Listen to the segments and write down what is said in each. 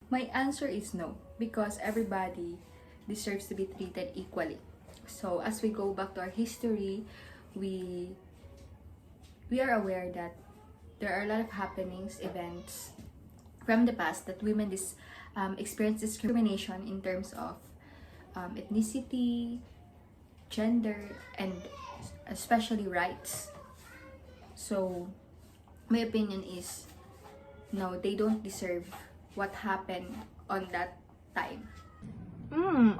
My answer is no, because everybody deserves to be treated equally. So as we go back to our history, we we are aware that there are a lot of happenings, events from the past that women experience discrimination in terms of ethnicity, gender, and especially rights. So my opinion is no, they don't deserve what happened on that time.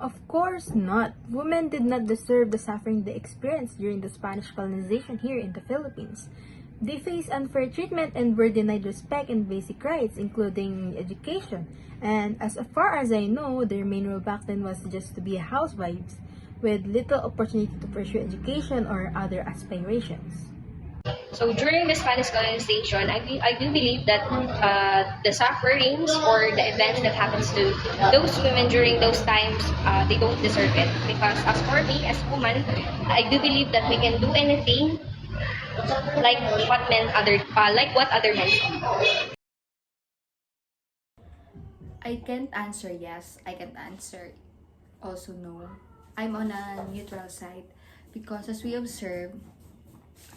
Of course not. Women did not deserve the suffering they experienced during the Spanish colonization here in the Philippines. They faced unfair treatment and were denied respect and basic rights, including education. And as far as I know, their main role back then was just to be housewives, with little opportunity to pursue education or other aspirations. So during the Spanish colonization, I do believe that the sufferings or the events that happens to those women during those times, they don't deserve it. Because as for me, as a woman, I do believe that we can do anything like what other men do. I can't answer yes, I can't answer also no. I'm on a neutral side because as we observe,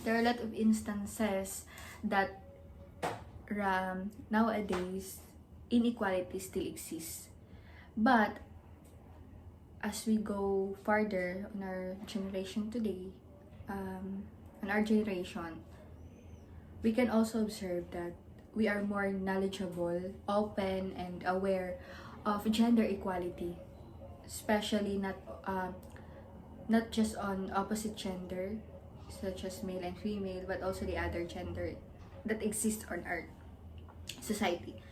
there are a lot of instances that nowadays inequality still exists. But as we go farther on our generation today, on our generation, we can also observe that we are more knowledgeable, open, and aware of gender equality, especially not just on opposite gender, such as male and female, but also the other gender that exists on our society.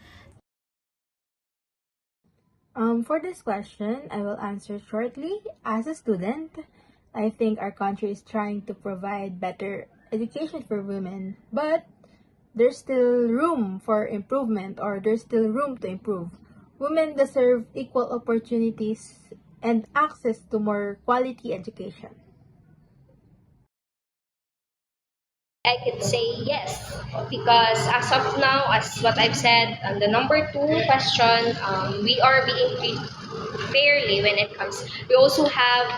For this question, I will answer shortly. As a student, I think our country is trying to provide better education for women, but there's still room for improvement, or there's still room to improve. Women deserve equal opportunities and access to more quality education. I could say yes, because as of now, as what I've said, on the number two question, we are being treated fairly when it comes. We also have,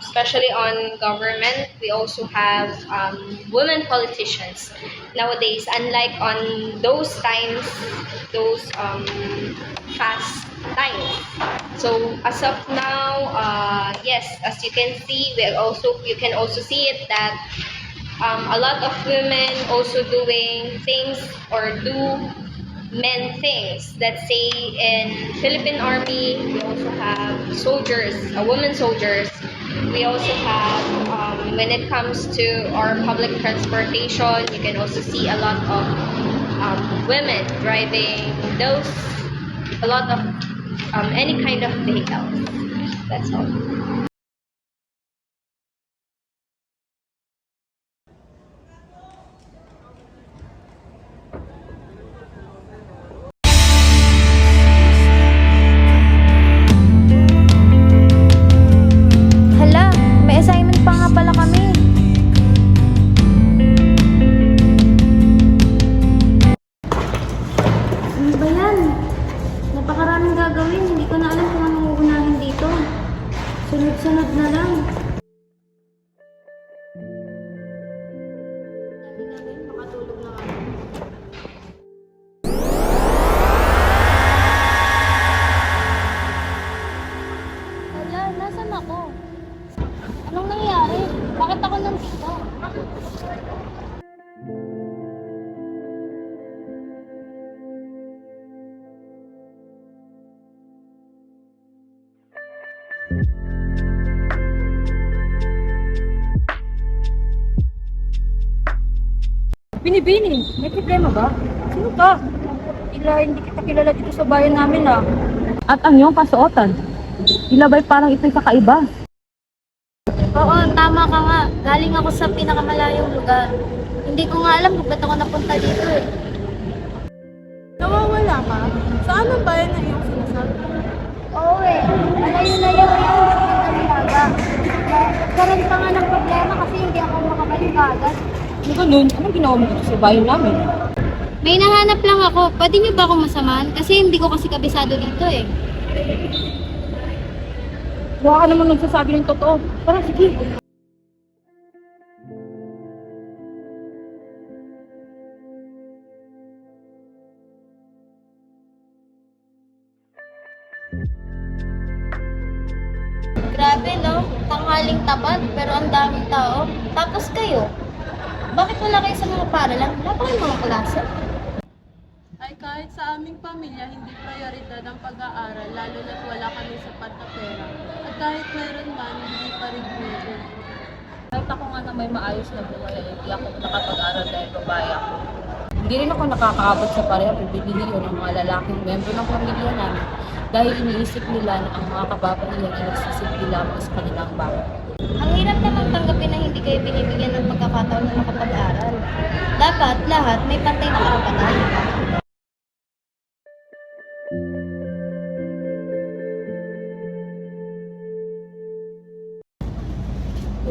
especially on government, we also have women politicians nowadays. Unlike on those times, those past times. So as of now, yes, as you can see, you can also see it that a lot of women also doing things or do men things. Let's say in Philippine Army, we also have soldiers, women soldiers. We also have, when it comes to our public transportation, you can also see a lot of women driving a lot of any kind of vehicles. That's all. Hala, may assignment pa nga pala kami. Ano ba yan? Napakaraming gagawin. Hindi ko na alam kung anong uunahin dito. Sunod-sunod na lang. Dami gagawin, makatulog na ako. Hala, nasan ako? Anong nangyari? Bakit ako nandito? Binibini, may problema ba? Sino ka? Hindi kita kilala dito sa bayan namin ah. At ang iyong kasuotan, tila ba'y parang ito'y kakaiba? Oo, tama ka nga. Galing ako sa pinakamalayong lugar. Hindi ko nga alam kung ba't ako napunta dito eh. Nawawala ka? Saan ang bayan na iyong sinasabi? Oo eh, malayo-layo yun sa Pagkalilaga. Nagkaroon pa nga ng problema kasi hindi ako makabalik agad. Ano ganun? Anong ginawa mo dito sa bayan namin? May nahanap lang ako. Pwede niyo ba akong masamahan? Kasi hindi ko kasi kabisado dito eh. Baka ka naman nagsasabi ng totoo. Tara, sige. Grabe no, tanghaling tapat pero ang daming tao. Tapos kayo, bakit wala kayo sa mga paralan? Wala pa kayong mga klase? Ay kahit sa aming pamilya, hindi prioridad ang pag-aaral, lalo na't wala kami sapat na pera. At kahit meron man, hindi pa rin pwede. Kahit ako nga na may maayos na buhay, hindi ako nakapag-aral dahil babae ako. Hindi rin ako nakakaabot sa parehong pribilehiyo ng mga lalaking membro ng pamilya namin dahil iniisip nila na ang mga kababaihan ay nagsisilbi lamang sa kanilang bahay. Ang hirap namang tanggapin na hindi kayo binibigyan ng pagkakataon na makapag-aral. Dapat lahat may pantay na karapatan.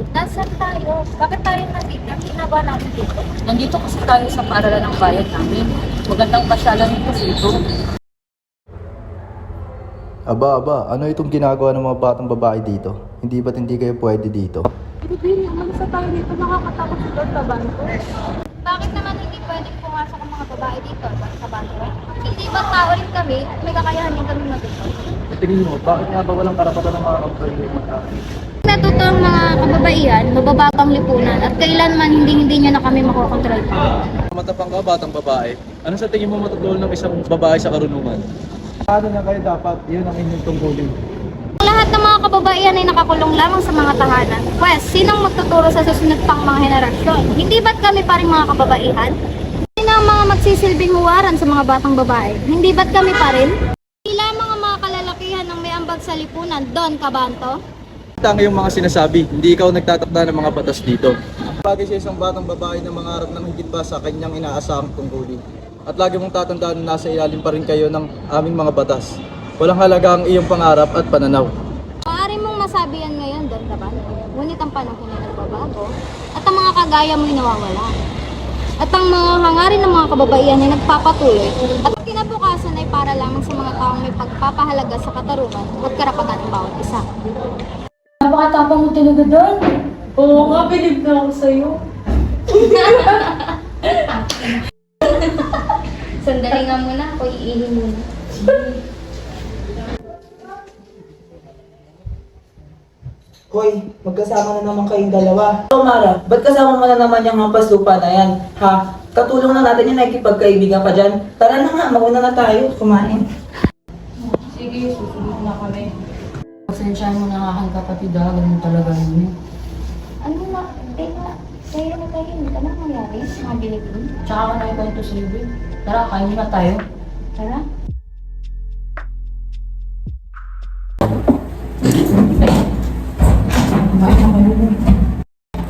Nasaan tayo? Bakit tayo nandito? Ang ginagawa natin dito? Nandito kasi tayo sa paaralan ng bayan namin. Magandang pasyalan ito dito. Aba, ano itong ginagawa ng mga batang babae dito? Hindi ba't hindi kayo pwede dito? Hindi, umalis na tayo dito. Nakakatakot si Lord Tabanco. Bakit naman hindi pwedeng pumasok ang mga babae dito sa banyo? Hindi ba tao rin kami at may kakayahan din kami matuto? Tingin mo, bakit nga ba walang karapatan ng mga kapatid Natuto ang mga kababaihan, mababagang lipunan at kailanman hindi nyo na kami makokontrol pa. Matapang ka, batang babae. Ano sa tingin mo matutulong ng isang babae sa karunungan? Paano na kayo dapat? Yun ang inyong tungkulin. Kung lahat ng mga kababaihan ay nakakulong lamang sa mga tahanan, pues, sinong magtuturo sa susunod pang mga henerasyon? Hindi ba't kami pa rin mga kababaihan? Sino ang mga magsisilbing huwaran sa mga batang babae? Hindi ba't kami pa rin? Hindi lamang ang mga kalalakihan ng may ambag sa lipunan, Don Cabanto? Tanga yung mga sinasabi, hindi ikaw nagtatakda ng mga batas dito. Bagay sa isang batang babae na mangarap ng higit pa sa kanyang inaasahang tungkulin. At lagi mong tatandaan na nasa ilalim pa rin kayo ng aming mga batas. Walang halaga ang iyong pangarap at pananaw. Maaari mong masabi yan ngayon, Don Cabanto. Ngunit ang panahon ay nagbabago at ang mga kagaya mo'y nawawala. At ang mga hangarin ng mga kababaihan ay nagpapatuloy at ang kinabukasan ay para lamang sa mga taong may pagpapahalaga sa katarungan at karapatan ng bawat isa. Napakatapang mo talaga doon. Oo nga, bilib na ako sa'yo. Sandali nga muna, ako iihin muna. Hoy, magkasama na naman kayong dalawa. So Mara, ba't kasama mo na naman yung hampas lupa na yan? Ha? Katulong na natin yung nakikipagkaibigan pa dyan. Tara na nga, mauna na tayo. Kumain. Sige, susunod na kami. Pasensyahan mo na nga kang kapatid ha, ganun talaga yun. Ano na? Kaya na tayo, hindi ka na mangyari, mga binibig. Tsaka ka na ikwento sa iyo. Tara, kain na tayo. Tara.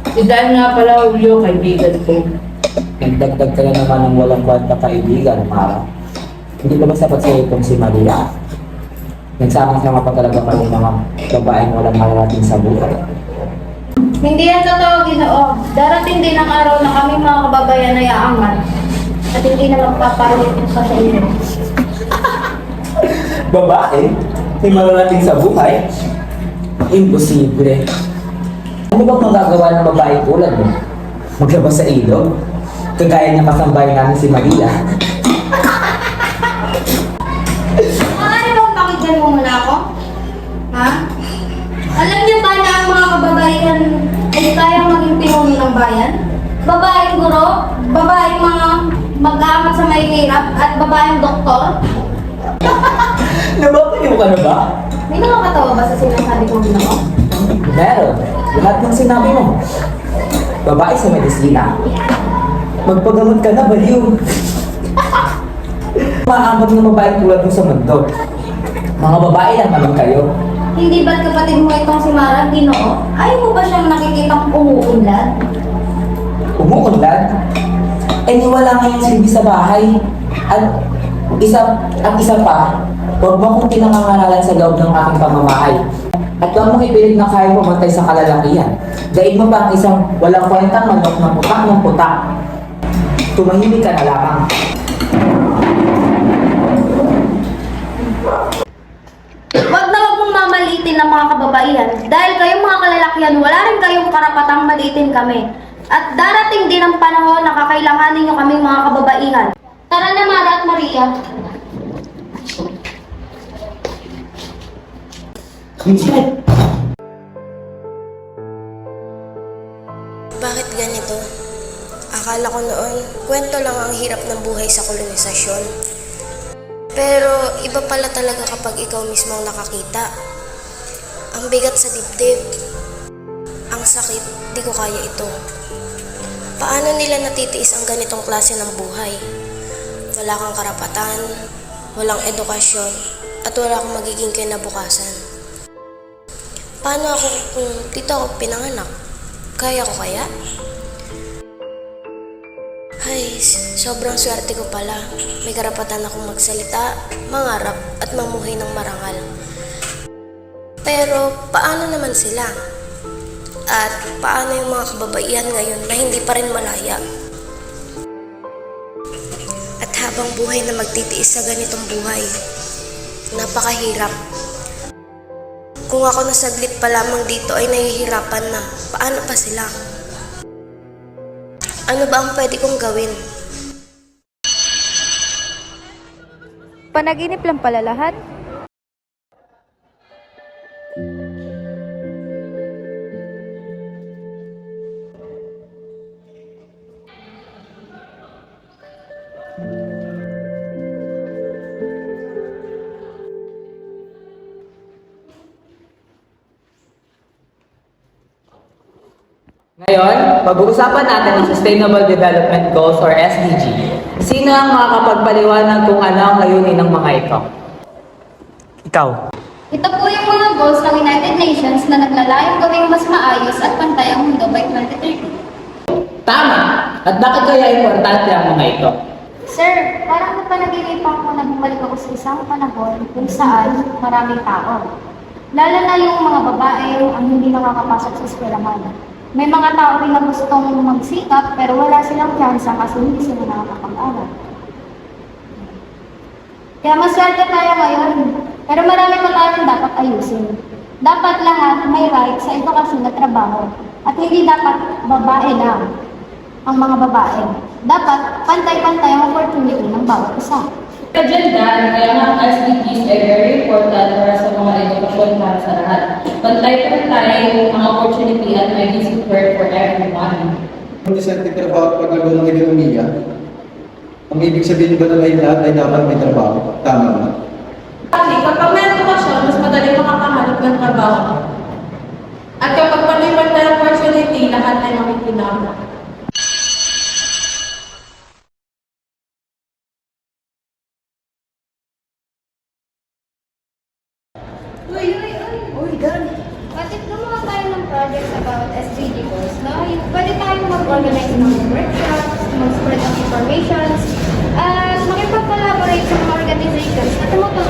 Si Dan nga pala, Julio, kaibigan ko. Nagdagdag ka na naman ng walang kwenta kaibigan, Mara. Hindi ba sapat sa'yo itong si Maria? Nagsama-sama pa talaga kami mga babaeng walang mararating sa buhay. Hindi yan totoo, Ginoo. Darating din ang araw na kami mga kababayan ay aangat at hindi na magpapalit pa sa inyo. Babae? May mararating sa buhay? Imposible. Ano bang magagawa ng babae tulad mo? Maglabas sa ilog? Kagaya niya kasambahay namin si Maria. Maaari bang pakinggan mo muna ako? Ha? Alam niyo ba na ang mga kababaihan ay kayang maging pinuno ng bayan? Babaeng guro, babaeng mga mag-aamat sa mahihirap, at babaeng doktor? Nabatayo ka na ba? May nakakatawa ba sa sinasabi kong Ginoo? Meron. Lahat ng sinabi mo. Babae sa medisina. Magpagamot ka na, baliw. Maamag ng babae tulad mo sa mundo. Mga babae lang naman kayo. Hindi ba't kapatid mo itong si Mara, Ginoo? Ayaw mo ba siyang nakikitang umuunlad? Umuunlad? Eh di wala ngayong silbi sa bahay. At isa pa, huwag mo akong pinangangaralan sa loob ng aking pamamahay. At huwag mong ipilit na kaya pumatay sa kalalakihan. Daig mo pa ang isang walang kwentang manok ng putak ng putak. Tumahimik ka na lamang. Wag na wag mong mamalitin ng mga kababaihan. Dahil kayong mga kalalakihan, wala rin kayong karapatang malitin kami. At darating din ang panahon na kakailanganin nyo kaming mga kababaihan. Tara na, Mara at Maria. Vincent! Bakit ganito? Akala ko noon, kwento lang ang hirap ng buhay sa kolonisasyon. Pero iba pala talaga kapag ikaw mismo ang nakakita. Ang bigat sa dibdib. Ang sakit, di ko kaya ito. Paano nila natitiis ang ganitong klase ng buhay? Wala kang karapatan, walang edukasyon, at wala kang magiging kinabukasan. Paano ako kung dito ako pinanganak? Kaya ko kaya? Ay, sobrang swerte ko pala. May karapatan akong magsalita, mangarap, at mamuhay ng marangal. Pero paano naman sila? At paano yung mga kababaihan ngayon na hindi pa rin malaya? At habang buhay na magtitiis sa ganitong buhay, napakahirap. Kung ako nasaglit pa lamang dito ay nahihirapan na, paano pa sila? Ano ba ang pwede kong gawin? Panaginip lang pala lahat. Ngayon, pag-uusapan natin ang Sustainable Development Goals or SDG. Sino ang makakapagpaliwanag kung ano ang layunin ng mga ito? Ikaw. Ito po yung mga goals ng United Nations na naglalayong gawing mas maayos at pantay ang mundo by 2030. Tama! At bakit kaya importante ang mga ito? Sir, parang napanaginipan ko na bumalik ako sa isang panahon kung saan maraming tao. Lalo na yung mga babae ang hindi nakakapasok sa eskwelahan. May mga tao rin na gustong magsikap pero wala silang tsansa kasi hindi sila nakakapag-aral. Kaya maswerte tayo ngayon, pero marami pa tayong dapat ayusin. Dapat lahat may right sa edukasyon at trabaho at hindi dapat babae lang ang mga babae. Dapat pantay-pantay ang opportunity ng bawat isa. Agenda, kaya nga ang SDGs ay very important para sa mga edukasyon para sa lahat. Pantay-pantay ang opportunity at may decent work for everyone. Kung disenteng trabaho at paglago ng ekonomiya, ang ibig sabihin ba na lahat ay dapat may trabaho? Tama ba? Kapag may edukasyon, mas madali makakahanap ng trabaho. At kapag pantay-pantay ang opportunity, lahat ay makikinabang. Uy, Dan! Bakit gumawa tayo ng projects about SDG goals, no? Pwede tayong mag-organize ng workshops, mag-spread of informations, at makipag-collaborate sa mga organizations na tumutulong